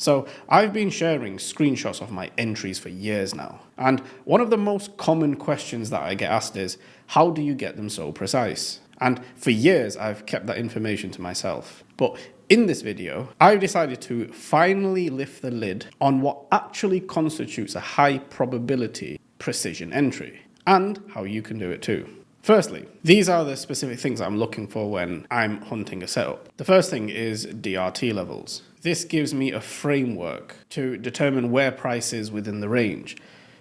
So I've been sharing screenshots of my entries for years now. And one of the most common questions that I get asked is, how do you get them so precise? And for years, I've kept that information to myself. But in this video, I've decided to finally lift the lid on what actually constitutes a high probability precision entry and how you can do it too. Firstly, these are the specific things I'm looking for when I'm hunting a setup. The first thing is DRT levels. This gives me a framework to determine where price is within the range.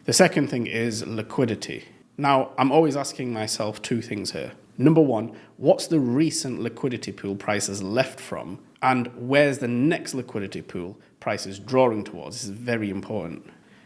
The second thing is liquidity. Now, I'm always asking myself two things here. Number one, what's the recent liquidity pool price has left from? And where's the next liquidity pool price is drawing towards? This is very important.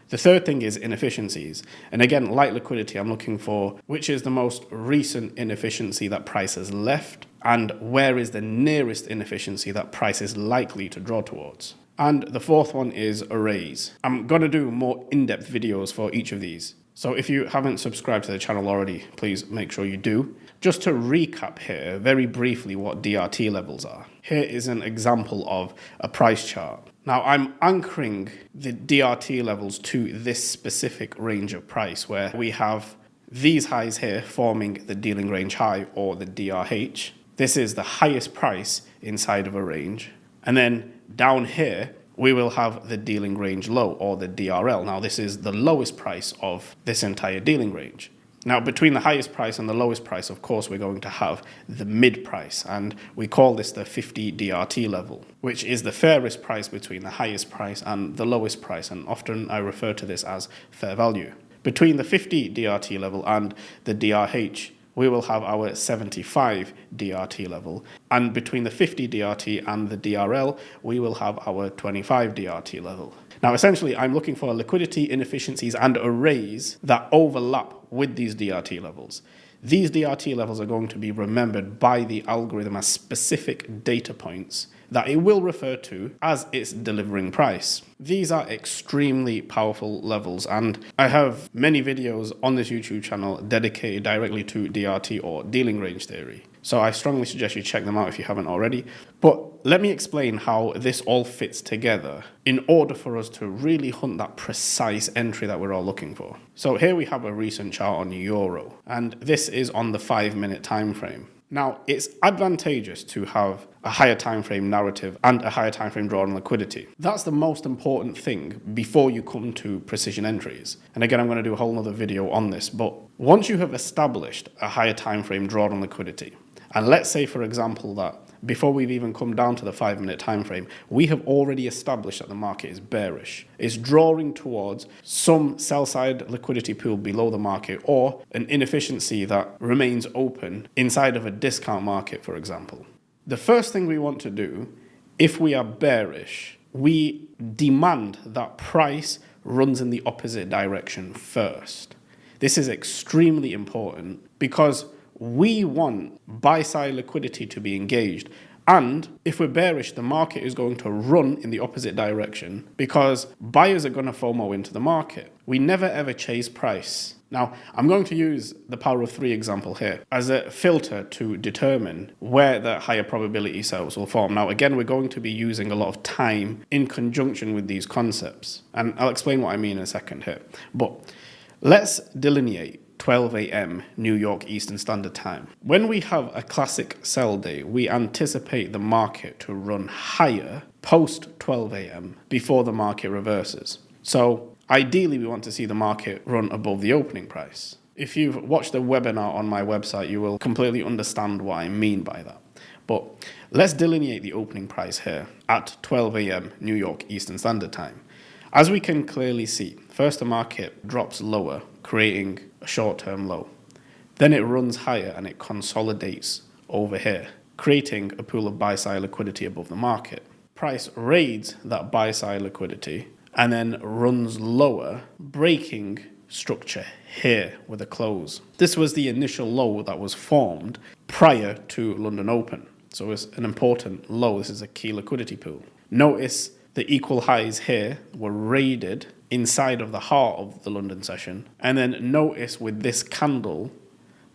The third thing is inefficiencies. And again, like liquidity, I'm looking for which is the most recent inefficiency that price has left and where is the nearest inefficiency that price is likely to draw towards. And the fourth one is arrays. I'm going to do more in-depth videos for each of these. So if you haven't subscribed to the channel already, please make sure you do. Just to recap here, very briefly, what DRT levels are. Here is an example of a price chart. Now I'm anchoring the DRT levels to this specific range of price where we have these highs here forming the dealing range high or the DRH. This is the highest price inside of a range. And then down here, we will have the dealing range low or the DRL. Now this is the lowest price of this entire dealing range. Now between the highest price and the lowest price, of course, we're going to have the mid price, and we call this the 50 DRT level, which is the fairest price between the highest price and the lowest price, and often I refer to this as fair value. Between the 50 DRT level and the DRH, we will have our 75 DRT level, and between the 50 DRT and the DRL, we will have our 25 DRT level. Now, essentially, I'm looking for liquidity, inefficiencies, and arrays that overlap with these DRT levels. These DRT levels are going to be remembered by the algorithm as specific data points that it will refer to as its delivering price. These are extremely powerful levels, and I have many videos on this YouTube channel dedicated directly to DRT or dealing range theory. So I strongly suggest you check them out if you haven't already. But let me explain how this all fits together in order for us to really hunt that precise entry that we're all looking for. So here we have a recent chart on Euro, and this is on the 5-minute time frame. Now, it's advantageous to have a higher time frame narrative and a higher time frame draw on liquidity. That's the most important thing before you come to precision entries. And again, I'm going to do a whole other video on this, but once you have established a higher time frame draw on liquidity, and let's say, for example, that before we've even come down to the 5-minute time frame, we have already established that the market is bearish. It's drawing towards some sell-side liquidity pool below the market or an inefficiency that remains open inside of a discount market, for example. The first thing we want to do, if we are bearish, we demand that price runs in the opposite direction first. This is extremely important because we want buy-side liquidity to be engaged. And if we're bearish, the market is going to run in the opposite direction because buyers are going to FOMO into the market. We never ever chase price. Now, I'm going to use the power of 3 example here as a filter to determine where the higher probability setups will form. Now, again, we're going to be using a lot of time in conjunction with these concepts. And I'll explain what I mean in a second here. But let's delineate 12 a.m. New York Eastern Standard Time. When we have a classic sell day, we anticipate the market to run higher post 12 a.m. before the market reverses. So ideally, we want to see the market run above the opening price. If you've watched the webinar on my website, you will completely understand what I mean by that. But let's delineate the opening price here at 12 a.m. New York Eastern Standard Time. As we can clearly see, first the market drops lower, creating a short-term low. Then it runs higher and it consolidates over here, creating a pool of buy-side liquidity above the market. Price raids that buy-side liquidity and then runs lower, breaking structure here with a close. This was the initial low that was formed prior to London Open. So it's an important low. This is a key liquidity pool. Notice the equal highs here were raided inside of the heart of the London session. And then notice with this candle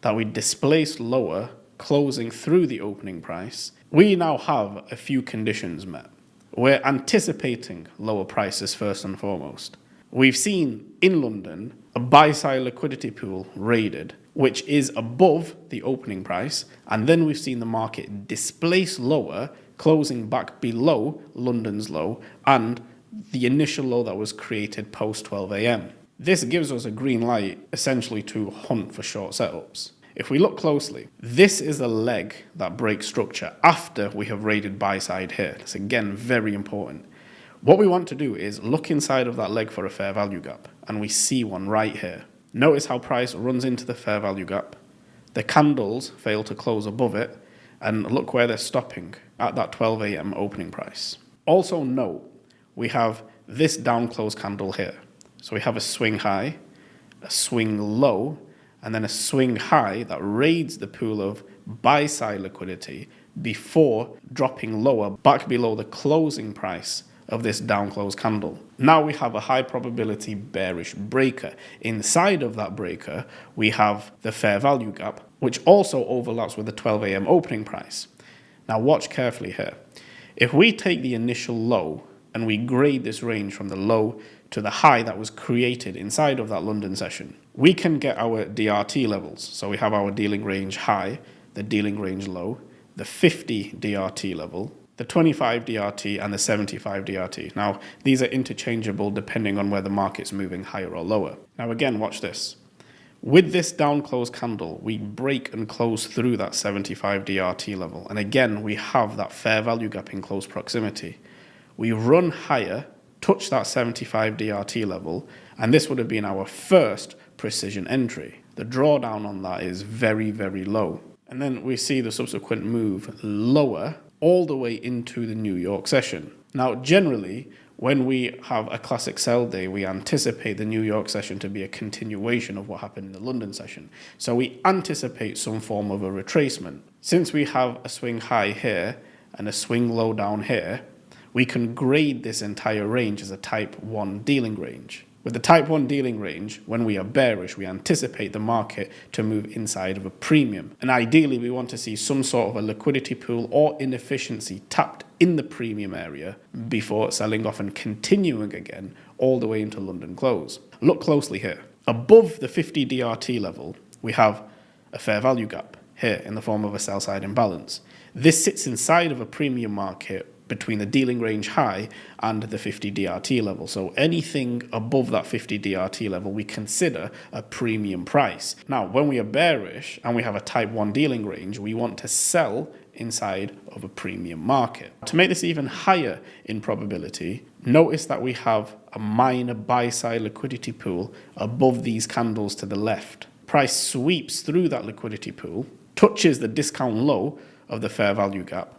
that we displaced lower, closing through the opening price. We now have a few conditions met. We're anticipating lower prices first and foremost. We've seen in London a buy-side liquidity pool raided, which is above the opening price, and then we've seen the market displace lower, closing back below London's low and the initial low that was created post 12 a.m. This gives us a green light essentially to hunt for short setups. If we look closely, this is a leg that breaks structure after we have raided buy side here. It's again very important. What we want to do is look inside of that leg for a fair value gap, and we see one right here. Notice how price runs into the fair value gap. The candles fail to close above it, and look where they're stopping at that 12 a.m. opening price. Also note, we have this down close candle here. So we have a swing high, a swing low, and then a swing high that raids the pool of buy side liquidity before dropping lower back below the closing price of this down close candle. Now we have a high probability bearish breaker. Inside of that breaker, we have the fair value gap, which also overlaps with the 12 a.m. opening price. Now watch carefully here. If we take the initial low and we grade this range from the low to the high that was created inside of that London session, we can get our DRT levels. So we have our dealing range high, the dealing range low, the 50 DRT level, the 25 DRT, and the 75 DRT. Now, these are interchangeable depending on where the market's moving higher or lower. Now again, watch this. With this down close candle, we break and close through that 75 DRT level. And again, we have that fair value gap in close proximity. We run higher, touch that 75 DRT level, and this would have been our first precision entry. The drawdown on that is very, very low. And then we see the subsequent move lower all the way into the New York session. Now, generally, when we have a classic sell day, we anticipate the New York session to be a continuation of what happened in the London session. So we anticipate some form of a retracement. Since we have a swing high here and a swing low down here, we can grade this entire range as a type 1 dealing range. With the type 1 dealing range, when we are bearish, we anticipate the market to move inside of a premium. And ideally, we want to see some sort of a liquidity pool or inefficiency tapped in the premium area before selling off and continuing again all the way into London close. Look closely here. Above the 50 DRT level, we have a fair value gap here in the form of a sell side imbalance. This sits inside of a premium market between the dealing range high and the 50 DRT level. So anything above that 50 DRT level, we consider a premium price. Now, when we are bearish and we have a type 1 dealing range, we want to sell inside of a premium market. To make this even higher in probability, notice that we have a minor buy-side liquidity pool above these candles to the left. Price sweeps through that liquidity pool, touches the discount low of the fair value gap,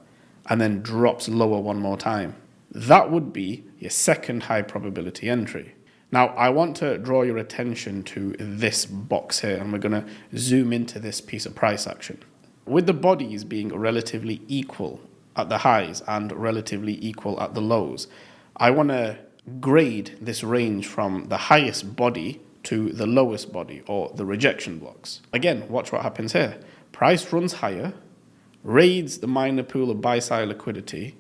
and then drops lower one more time. That would be your second high probability entry. Now, I want to draw your attention to this box here, and we're going to zoom into this piece of price action. With the bodies being relatively equal at the highs and relatively equal at the lows, I want to grade this range from the highest body to the lowest body, or the rejection blocks. Again, watch what happens here. Price runs higher, raids the minor pool of buy-side liquidity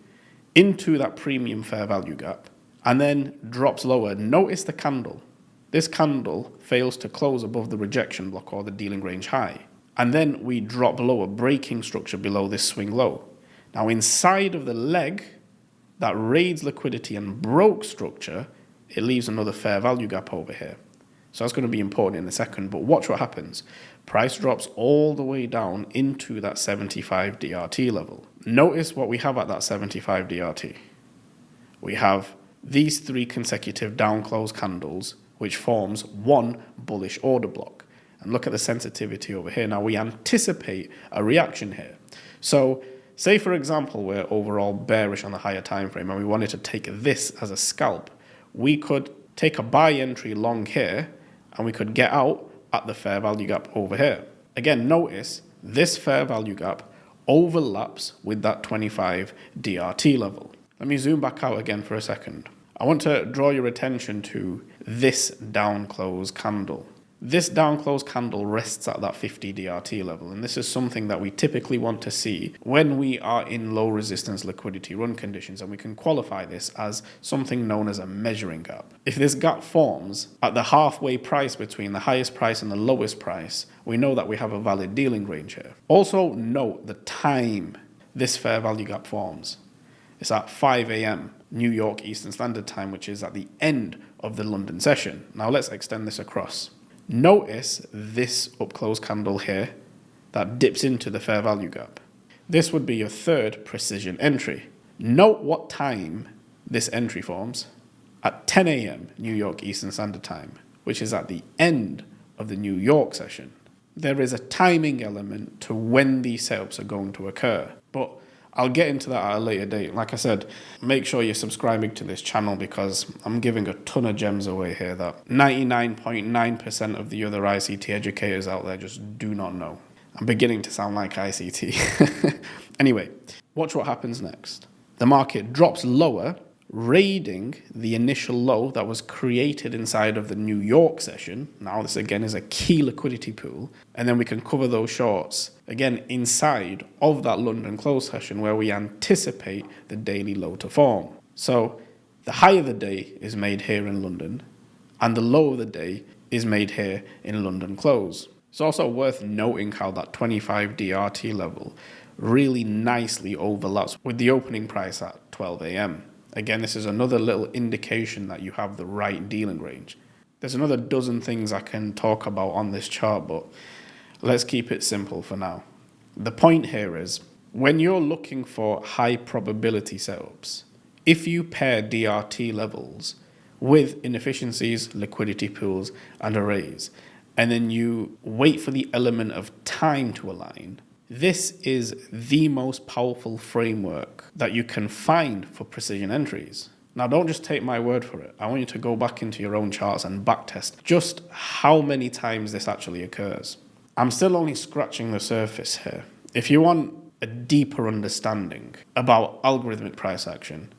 into that premium fair value gap, and then drops lower. Notice the candle. This candle fails to close above the rejection block or the dealing range high. And then we drop lower, breaking structure below this swing low. Now, inside of the leg that raids liquidity and broke structure, it leaves another fair value gap over here. So that's going to be important in a second, but watch what happens. Price drops all the way down into that 75 DRT level. Notice what we have at that 75 DRT. We have these 3 consecutive down close candles, which forms one bullish order block. And look at the sensitivity over here. Now, we anticipate a reaction here. So, say for example, we're overall bearish on the higher time frame and we wanted to take this as a scalp. We could take a buy entry long here and we could get out at the fair value gap over here. Again, notice this fair value gap overlaps with that 25 DRT level. Let me zoom back out again for a second. I want to draw your attention to this down close candle. This down close candle rests at that 50 DRT level, and this is something that we typically want to see when we are in low resistance liquidity run conditions, and we can qualify this as something known as a measuring gap. If this gap forms at the halfway price between the highest price and the lowest price, we know that we have a valid dealing range here. Also note the time this fair value gap forms. It's at 5 a.m. New York Eastern Standard Time, which is at the end of the London session. Now let's extend this across. Notice this up close candle here that dips into the fair value gap. This would be your third precision entry. Note what time this entry forms. At 10 a.m. New York Eastern Standard Time, which is at the end of the New York session. There is a timing element to when these setups are going to occur, but I'll get into that at a later date. Like I said, make sure you're subscribing to this channel because I'm giving a ton of gems away here that 99.9% of the other ICT educators out there just do not know. I'm beginning to sound like ICT. Anyway, watch what happens next. The market drops lower, raiding the initial low that was created inside of the New York session. Now this again is a key liquidity pool, and then we can cover those shorts again inside of that London close session where we anticipate the daily low to form. So the high of the day is made here in London and the low of the day is made here in London close. It's also worth noting how that 25 DRT level really nicely overlaps with the opening price at 12 a.m. Again, this is another little indication that you have the right dealing range. There's another dozen things I can talk about on this chart, but let's keep it simple for now. The point here is, when you're looking for high probability setups, if you pair DRT levels with inefficiencies, liquidity pools, and arrays, and then you wait for the element of time to align, this is the most powerful framework that you can find for precision entries. Now, don't just take my word for it. I want you to go back into your own charts and backtest just how many times this actually occurs. I'm still only scratching the surface here. If you want a deeper understanding about algorithmic price action,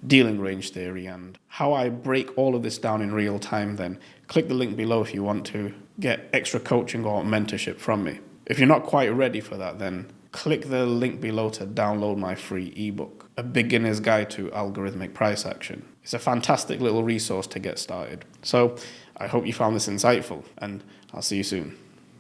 dealing range theory, and how I break all of this down in real time, then click the link below if you want to get extra coaching or mentorship from me. If you're not quite ready for that, then click the link below to download my free ebook, A Beginner's Guide to Algorithmic Price Action. It's a fantastic little resource to get started. So I hope you found this insightful, and I'll see you soon.